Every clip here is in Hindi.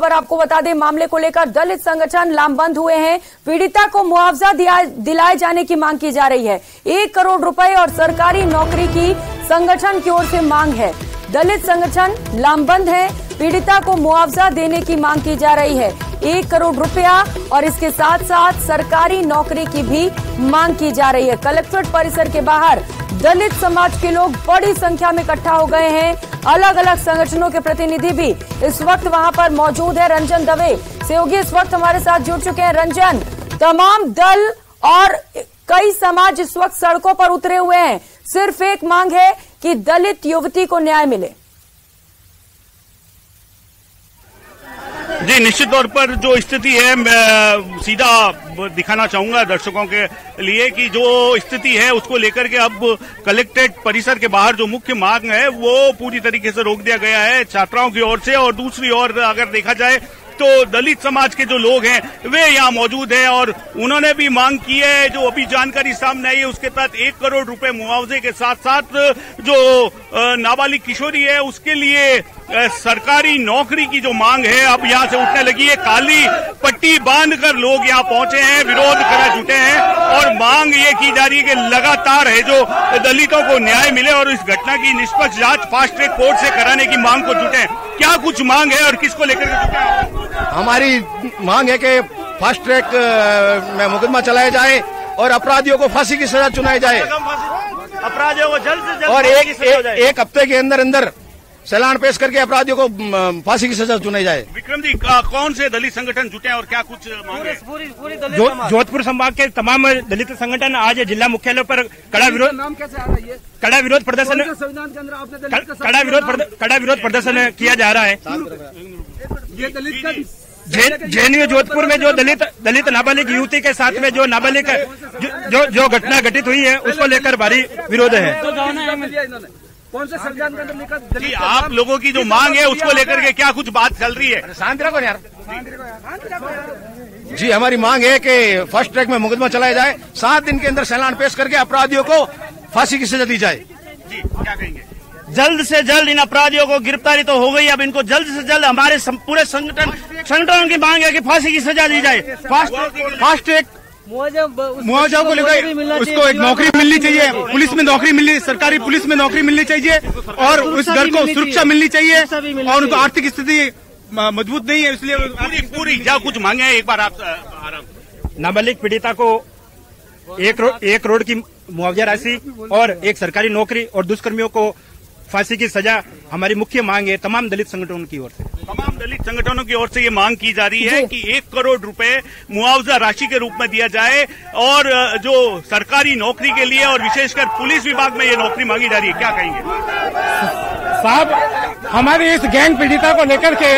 खबर आपको बता दें, मामले को लेकर दलित संगठन लामबंद हुए हैं। पीड़िता को मुआवजा दिलाए जाने की मांग की जा रही है। 1 करोड़ रुपए और सरकारी नौकरी की संगठन की ओर से मांग है। दलित संगठन लामबंद है। पीड़िता को मुआवजा देने की मांग की जा रही है। 1 करोड़ रुपया और इसके साथ साथ सरकारी नौकरी की भी मांग की जा रही है। कलेक्ट्रेट परिसर के बाहर दलित समाज के लोग बड़ी संख्या में इकट्ठा हो गए हैं। अलग अलग संगठनों के प्रतिनिधि भी इस वक्त वहां पर मौजूद है। रंजन दवे सहयोगी इस वक्त हमारे साथ जुड़ चुके हैं। रंजन, तमाम दल और कई समाज इस वक्त सड़कों पर उतरे हुए हैं। सिर्फ एक मांग है कि दलित युवती को न्याय मिले। जी, निश्चित तौर पर जो स्थिति है, मैं सीधा दिखाना चाहूंगा दर्शकों के लिए कि जो स्थिति है उसको लेकर के अब कलेक्ट्रेट परिसर के बाहर जो मुख्य मांग है वो पूरी तरीके से रोक दिया गया है छात्राओं की ओर से। और दूसरी ओर अगर देखा जाए तो दलित समाज के जो लोग हैं वे यहाँ मौजूद हैं और उन्होंने भी मांग की है। जो अभी जानकारी सामने आई है उसके तहत 1 करोड़ रुपए मुआवजे के साथ साथ जो नाबालिग किशोरी है उसके लिए सरकारी नौकरी की जो मांग है अब यहाँ से उठने लगी है। काली पट्टी बांधकर लोग यहाँ पहुंचे हैं, विरोध कर जुटे हैं और मांग ये की जा रही है कि लगातार है जो दलितों को न्याय मिले और इस घटना की निष्पक्ष जांच फास्ट ट्रैक कोर्ट से कराने की मांग को जुटे हैं। क्या कुछ मांग है और किसको लेकर के जुटे हैं? हमारी मांग है कि फास्ट ट्रैक में मुकदमा चलाया जाए और अपराधियों को फांसी की सजा चुनाई जाए। अपराधियों को जल्द से जल्द और एक हफ्ते के अंदर अंदर चालान पेश करके अपराधियों को फांसी की सजा चुनाई जाए। विक्रम जी, कौन से दलित संगठन जुटे हैं और क्या कुछ मांग है? जोधपुर संभाग के तमाम दलित संगठन आज जिला मुख्यालय पर कड़ा विरोध प्रदर्शन किया जा रहा है। जेएनयू जोधपुर में जो दलित नाबालिग युवती के साथ में जो नाबालिग जो घटना घटित हुई है उसको लेकर भारी विरोध है। कौन से संविधान के अंदर लिखा? जी, आप लोगों की जो मांग है उसको लेकर के क्या कुछ बात चल रही है? शांत रखो यार। जी, हमारी मांग है कि फास्ट ट्रैक में मुकदमा चलाया जाए, 7 दिन के अंदर चालान पेश करके अपराधियों को फांसी की सजा दी जाए। जी, क्या कहेंगे? जल्द से जल्द इन अपराधियों को गिरफ्तारी तो हो गई, अब इनको जल्द से जल्द हमारे पूरे संगठनों की मांग है कि फांसी की सजा दी जाए। फास्ट ट्रैक मुआवजा को लेकर उसको एक नौकरी मिलनी चाहिए, पुलिस में नौकरी मिलनी, सरकारी पुलिस में नौकरी मिलनी चाहिए और उस घर को सुरक्षा मिलनी चाहिए और उनको आर्थिक स्थिति मजबूत नहीं है इसलिए पूरी क्या कुछ मांगे हैं एक बार आप आराम। नाबालिग पीड़िता को 1 करोड़ की मुआवजा राशि और एक सरकारी नौकरी और दुष्कर्मियों को फांसी की सजा हमारी मुख्य मांग है तमाम दलित संगठनों की ओर से। तमाम दलित संगठनों की ओर से ये मांग की जा रही है कि 1 करोड़ रुपए मुआवजा राशि के रूप में दिया जाए और जो सरकारी नौकरी के लिए और विशेषकर पुलिस विभाग में ये नौकरी मांगी जा रही है। क्या कहेंगे साहब? हमारी इस गैंग पीड़िता को लेकर के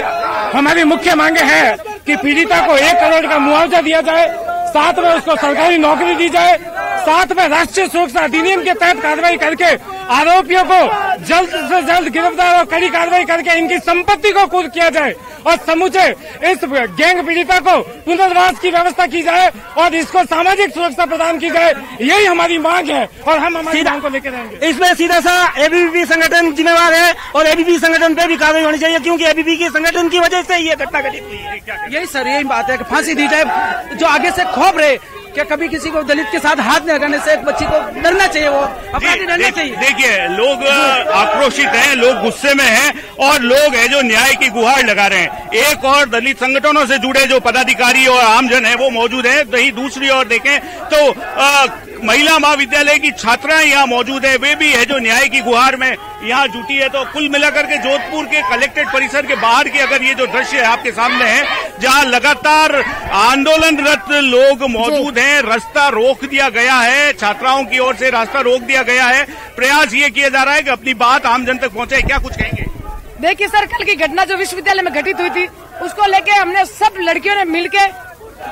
हमारी मुख्य मांगे है कि पीड़िता को 1 करोड़ का मुआवजा दिया जाए, साथ में उसको सरकारी नौकरी दी जाए, साथ में राष्ट्रीय सुरक्षा अधिनियम के तहत कार्रवाई करके आरोपियों को जल्द से जल्द गिरफ्तार और कड़ी कार्रवाई करके इनकी संपत्ति को कुर्क किया जाए और समूचे इस गैंग पीड़िता को पुनर्वास की व्यवस्था की जाए और इसको सामाजिक सुरक्षा प्रदान की जाए। यही हमारी मांग है और हम हमारी मांग को लेकर रहेंगे। इसमें सीधा सा एबीवीपी संगठन जिम्मेवार है और एबीवीपी संगठन पे भी कार्रवाई होनी चाहिए क्योंकि एबीवीपी के संगठन की वजह से ये घटना घटित हुई है। यही सर, यही बात है कि फांसी दी जाए। जो आगे से खौफ रहे क्या कभी किसी को दलित के साथ हाथ नहीं लगाने से एक बच्ची को डरना चाहिए, वो अपराधी डरना चाहिए। देखिए, लोग आक्रोशित हैं, लोग गुस्से में हैं और लोग हैं जो न्याय की गुहार लगा रहे हैं। एक और दलित संगठनों से जुड़े जो पदाधिकारी और आमजन है वो मौजूद है। वहीं दूसरी ओर देखें तो महिला महाविद्यालय की छात्राएं यहाँ मौजूद है, वे भी है जो न्याय की गुहार में यहाँ जुटी है। तो कुल मिलाकर के जोधपुर के कलेक्ट्रेट परिसर के बाहर के अगर ये जो दृश्य है आपके सामने है जहाँ लगातार आंदोलनरत लोग मौजूद हैं, रास्ता रोक दिया गया है, छात्राओं की ओर से रास्ता रोक दिया गया है। प्रयास ये किया जा रहा है कि अपनी बात आमजन तक पहुंचे। क्या कुछ कहेंगे? देखिए सर, कल की घटना जो विश्वविद्यालय में घटित हुई थी उसको लेके हमने सब लड़कियों ने मिलकर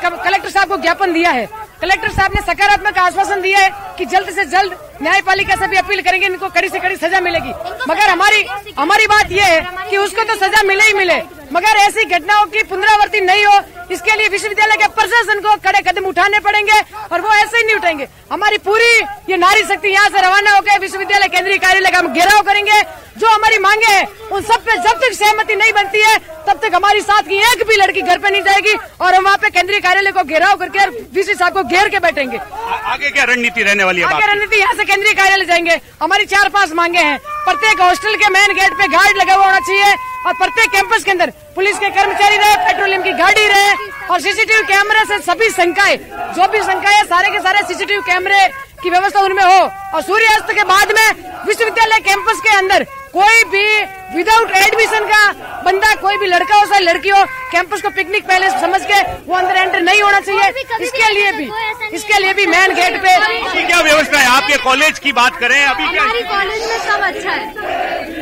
कलेक्टर साहब को ज्ञापन दिया है। कलेक्टर साहब ने सकारात्मक आश्वासन दिया है कि जल्द से जल्द न्यायपालिका से भी अपील करेंगे, इनको कड़ी से कड़ी सजा मिलेगी। मगर हमारी बात यह है कि उसको तो सजा मिले ही मिले, मगर ऐसी घटनाओं की पुनरावृत्ति नहीं हो इसके लिए विश्वविद्यालय के प्रशासन को कड़े कदम उठाने पड़ेंगे और वो ऐसे ही नहीं उठाएंगे। हमारी पूरी ये नारी शक्ति यहाँ से रवाना होकर विश्वविद्यालय केंद्रीय कार्यालय का हम घेराव करेंगे जो हमारी मांगे हैं उन सब पे जब तक सहमति नहीं बनती है तब तक हमारी साथ की एक भी लड़की घर पे नहीं जाएगी और हम वहाँ पे केंद्रीय कार्यालय को घेराव करके वीसी साहब को घेर के बैठेंगे। आगे क्या रणनीति रहने वाली है? आगे रणनीति यहाँ से केंद्रीय कार्यालय जाएंगे। हमारी 4-5 मांगे हैं। प्रत्येक हॉस्टल के मेन गेट पे गार्ड लगा हुआ होना चाहिए और प्रत्येक कैंपस के अंदर पुलिस के कर्मचारी रहे, पेट्रोलियम की गाड़ी रहे और सीसीटीवी कैमरे से सभी शंकाएं, जो भी शंकाएं सारे के सारे सीसीटीवी कैमरे की व्यवस्था उनमें हो और सूर्यास्त के बाद में विश्वविद्यालय कैंपस के अंदर कोई भी विदाउट एडमिशन का बंदा, कोई भी लड़का हो चाहे लड़की हो, कैंपस को पिकनिक पैलेस समझ के वो अंदर एंटर नहीं होना चाहिए। इसके लिए भी मेन गेट पे क्या व्यवस्था है? आपके कॉलेज की बात करें, अभी क्या? हमारी कॉलेज में सब अच्छा है,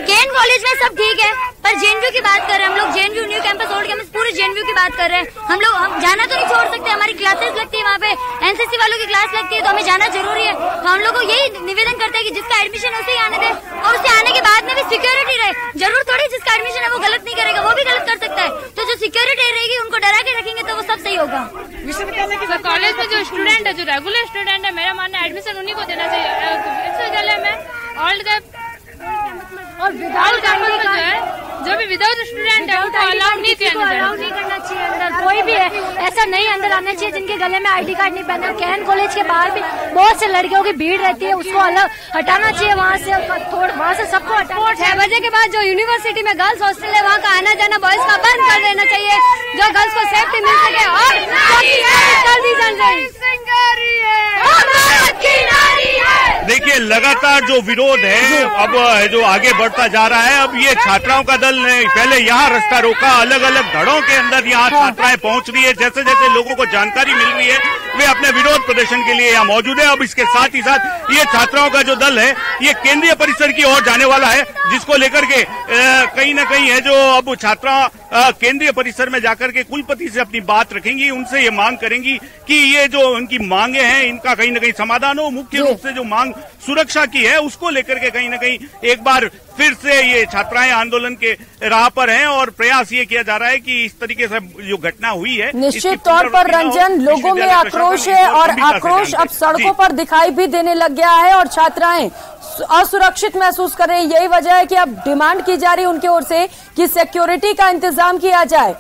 केन कॉलेज में सब ठीक है, पर जेएनयू की बात कर रहे हैं हम लोग। JNU new campus, old campus, पूरे जेएनयू की बात कर रहे हैं हम लोग। हम जाना तो नहीं छोड़ सकते, हमारी क्लासेस लगती है वहाँ पे, एनसीसी वालों की क्लास लगती है तो हमें जाना जरूरी है। तो हम लोग को यही निवेदन करते हैं कि जिसका एडमिशन उसे ही आने दे और उसे आने के बाद में भी सिक्योरिटी रहे। जरूर थोड़ी जिसका एडमिशन है वो गलत नहीं करेगा, वो भी गलत कर सकता है। तो जो सिक्योरिटी रहेगी उनको डरा के रखेंगे तो वो सब सही होगा। कॉलेज में जो स्टूडेंट है, जो रेगुलर स्टूडेंट है, मेरा मानना है एडमिशन उन्हीं को देना चाहिए। विश्वविद्यालय में ऑल और विदाउट कैंपस जो है, जो भी विदाउट स्टूडेंट है उनको अलाउ नहीं करना चाहिए अंदर। कोई भी है ऐसा नहीं अंदर आना चाहिए जिनके गले में आईडी कार्ड नहीं पहना। कैन कॉलेज के बाहर भी बहुत से लड़कियों की भीड़ रहती है, उसको अलग हटाना चाहिए वहाँ से सबको हटाना। 6 बजे के बाद जो यूनिवर्सिटी में गर्ल्स हॉस्टल है वहाँ का आना जाना बॉयज का बंद कर देना चाहिए, जो गर्ल्स को सेफ्टी मिल सके। और देखिए, लगातार जो विरोध है अब जो आगे बढ़ता जा रहा है, अब ये छात्राओं का दल ने पहले यहाँ रास्ता रोका, अलग अलग धड़ों के अंदर यहाँ छात्राएं पहुंच रही है। जैसे जैसे लोगों को जानकारी मिल रही है वे अपने विरोध प्रदर्शन के लिए यहाँ मौजूद है। अब इसके साथ ही साथ ये छात्राओं का जो दल है ये केंद्रीय परिसर की ओर जाने वाला है, जिसको लेकर के कहीं न कहीं है जो अब छात्रा केंद्रीय परिसर में जाकर के कुलपति से अपनी बात रखेंगी, उनसे ये मांग करेंगी कि ये जो उनकी मांगे हैं इनका कहीं न कहीं समाधान हो। मुख्य रूप से जो मांग सुरक्षा की है उसको लेकर के कहीं न कहीं एक बार फिर से ये छात्राएं आंदोलन के राह पर हैं और प्रयास ये किया जा रहा है कि इस तरीके से जो घटना हुई है निश्चित तौर पर रंजन, लोगों में आक्रोश है और आक्रोश अब सड़कों पर दिखाई भी देने लग गया है और छात्राएं असुरक्षित महसूस कर रहे हैं। यही वजह है कि अब डिमांड की जा रही है उनकी ओर से कि सिक्योरिटी का इंतजाम किया जाए।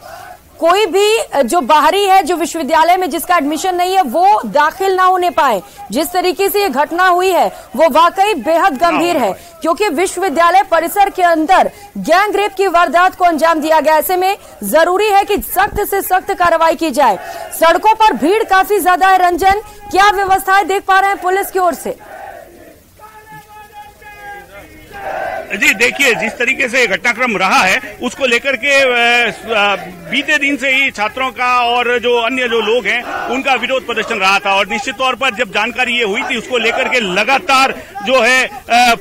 कोई भी जो बाहरी है, जो विश्वविद्यालय में जिसका एडमिशन नहीं है, वो दाखिल ना होने पाए। जिस तरीके से ये घटना हुई है वो वाकई बेहद गंभीर है, क्योंकि विश्वविद्यालय परिसर के अंदर गैंग रेप की वारदात को अंजाम दिया गया। ऐसे में जरूरी है कि सख्त से सख्त कार्रवाई की जाए। सड़कों पर भीड़ काफी ज्यादा है। रंजन, क्या व्यवस्थाएं देख पा रहे हैं पुलिस की ओर से? जी देखिए, जिस तरीके से घटनाक्रम रहा है उसको लेकर के बीते दिन से ही छात्रों का और जो अन्य जो लोग हैं उनका विरोध प्रदर्शन रहा था और निश्चित तौर पर जब जानकारी ये हुई थी उसको लेकर के लगातार जो है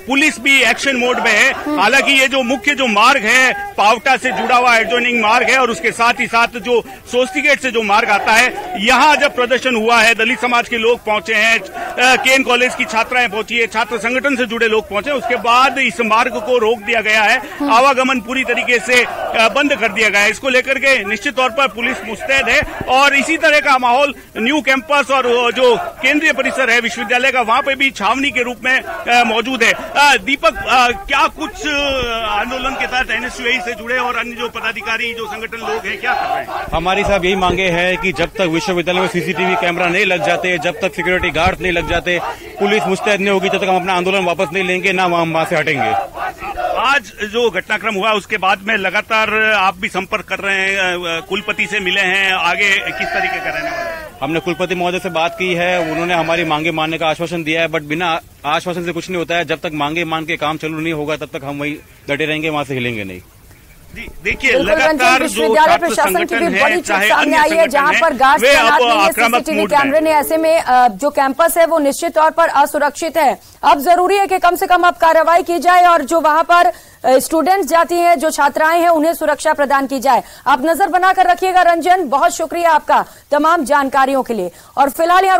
पुलिस भी एक्शन मोड में है। हालांकि ये जो मुख्य जो मार्ग है पावटा से जुड़ा हुआ एडजॉइनिंग मार्ग है और उसके साथ ही साथ जो सोस्ती गेट से जो मार्ग आता है, यहाँ जब प्रदर्शन हुआ है दलित समाज के लोग पहुंचे हैं, केन कॉलेज की छात्राएं पहुंची है, छात्र संगठन से जुड़े लोग पहुंचे, उसके बाद इस मार्ग को रोक दिया गया है, आवागमन पूरी तरीके से बंद कर दिया गया है। इसको लेकर के निश्चित तौर पर पुलिस मुस्तैद है और इसी तरह का माहौल न्यू कैंपस और जो केंद्रीय परिसर है विश्वविद्यालय का वहां पे भी छावनी के रूप में मौजूद है। दीपक, क्या कुछ आंदोलन के तहत एनएसयूआई से जुड़े और अन्य जो पदाधिकारी जो संगठन लोग हैं क्या कर रहे हैं? हमारी साहब यही मांगे है कि जब तक विश्वविद्यालय में सीसीटीवी कैमरा नहीं लग जाते, जब तक सिक्योरिटी गार्ड नहीं लग जाते, पुलिस मुस्तैद नहीं होगी, तब तक हम अपना आंदोलन वापस नहीं लेंगे, ना हम वहां से हटेंगे। आज जो घटनाक्रम हुआ उसके बाद में लगातार आप भी संपर्क कर रहे हैं, कुलपति से मिले हैं, आगे किस तरीके का रहने वाला है? हमने कुलपति महोदय से बात की है, उन्होंने हमारी मांगे मानने का आश्वासन दिया है, बट बिना आश्वासन से कुछ नहीं होता है। जब तक मांगे मान के काम चालू नहीं होगा तब तक हम वही डटे रहेंगे, वहां से हिलेंगे नहीं। जी देखिए, लगातार जो छात्र संगठन है चाहे सामने आई है जहां पर गार्ड तैनात नहीं है, सीसीटीवी कैमरे ने, ऐसे में जो कैंपस है वो निश्चित तौर पर असुरक्षित है। अब जरूरी है कि कम से कम अब कार्रवाई की जाए और जो वहां पर स्टूडेंट्स जाती हैं, जो छात्राएं हैं, उन्हें सुरक्षा प्रदान की जाए। आप नजर बनाकर रखिएगा। रंजन, बहुत शुक्रिया आपका तमाम जानकारियों के लिए। और फिलहाल यहाँ